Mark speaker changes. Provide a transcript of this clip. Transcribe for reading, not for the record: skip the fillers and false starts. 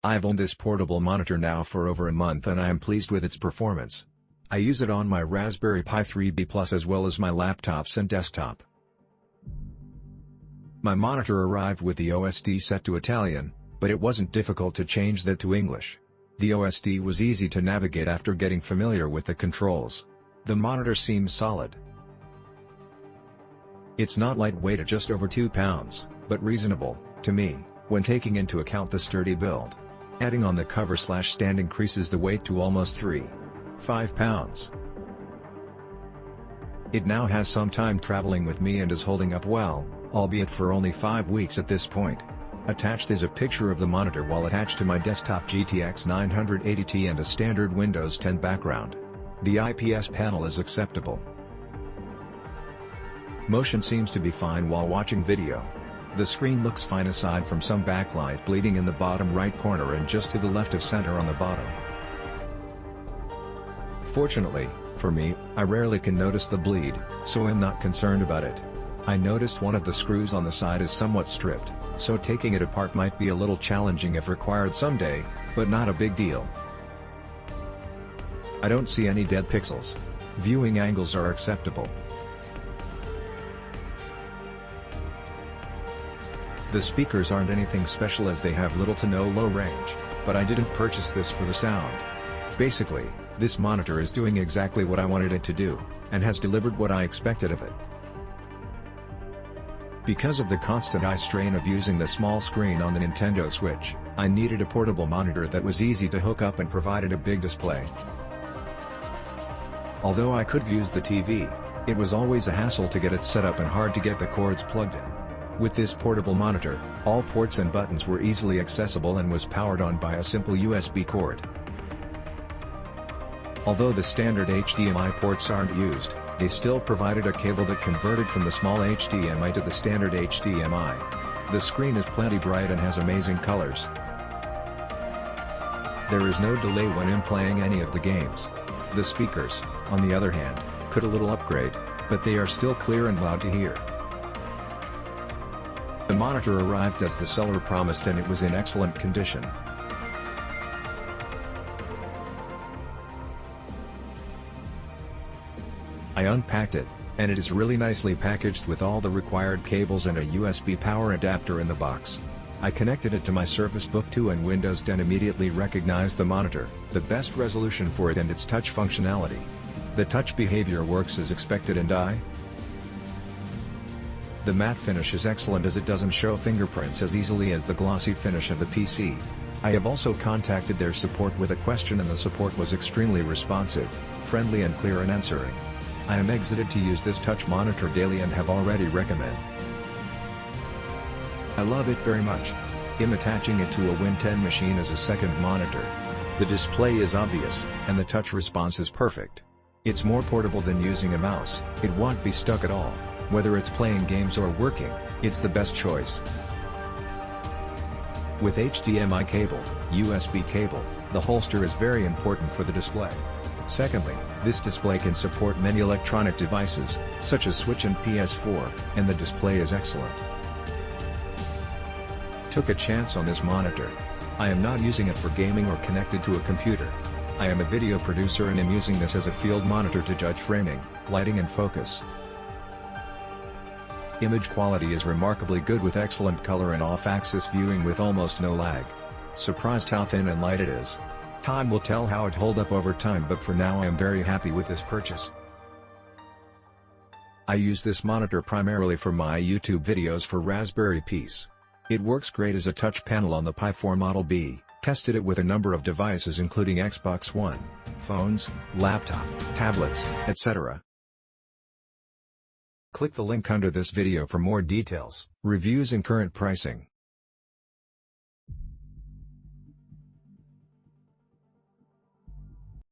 Speaker 1: I've owned this portable monitor now for over a month and I am pleased with its performance. I use it on my Raspberry Pi 3B Plus as well as my laptops and desktop. My monitor arrived with the OSD set to Italian, but it wasn't difficult to change that to English. The OSD was easy to navigate after getting familiar with the controls. The monitor seems solid. It's not lightweight at just over 2 pounds, but reasonable, to me, when taking into account the sturdy build. Adding on the cover/stand increases the weight to almost 3.5 pounds. It now has some time traveling with me and is holding up well, albeit for only 5 weeks at this point. Attached is a picture of the monitor while attached to my desktop GTX 980Ti and a standard Windows 10 background. The IPS panel is acceptable. Motion seems to be fine while watching video. The screen looks fine aside from some backlight bleeding in the bottom right corner and just to the left of center on the bottom. Fortunately, for me, I rarely can notice the bleed, so I'm not concerned about it. I noticed one of the screws on the side is somewhat stripped, so taking it apart might be a little challenging if required someday, but not a big deal. I don't see any dead pixels. Viewing angles are acceptable. The speakers aren't anything special as they have little to no low range, but I didn't purchase this for the sound. Basically, this monitor is doing exactly what I wanted it to do, and has delivered what I expected of it. Because of the constant eye strain of using the small screen on the Nintendo Switch, I needed a portable monitor that was easy to hook up and provided a big display. Although I could use the TV, it was always a hassle to get it set up and hard to get the cords plugged in. With this portable monitor, all ports and buttons were easily accessible and was powered on by a simple USB cord. Although the standard HDMI ports aren't used, they still provided a cable that converted from the small HDMI to the standard HDMI. The screen is plenty bright and has amazing colors. There is no delay when I'm playing any of the games. The speakers, on the other hand, could a little upgrade, but they are still clear and loud to hear. The monitor arrived as the seller promised and it was in excellent condition. I unpacked it, and it is really nicely packaged with all the required cables and a USB power adapter in the box. I connected it to my Surface Book 2 and Windows 10 immediately recognized the monitor, the best resolution for it and its touch functionality. The touch behavior works as expected and the matte finish is excellent as it doesn't show fingerprints as easily as the glossy finish of the PC. I have also contacted their support with a question and the support was extremely responsive, friendly and clear in answering. I am excited to use this touch monitor daily and have already recommended. I love it very much. I'm attaching it to a Win 10 machine as a second monitor. The display is obvious, and the touch response is perfect. It's more portable than using a mouse, it won't be stuck at all. Whether it's playing games or working, it's the best choice. With HDMI cable, USB cable, the holster is very important for the display. Secondly, this display can support many electronic devices, such as Switch and PS4, and the display is excellent. Took a chance on this monitor. I am not using it for gaming or connected to a computer. I am a video producer and am using this as a field monitor to judge framing, lighting and focus. Image quality is remarkably good with excellent color and off-axis viewing with almost no lag. Surprised how thin and light it is. Time will tell how it hold up over time, but for now I am very happy with this purchase. I use this monitor primarily for my YouTube videos for Raspberry Pis. It works great as a touch panel on the Pi 4 Model B, tested it with a number of devices including Xbox One, phones, laptop, tablets, etc. Click the link under this video for more details, reviews and current pricing.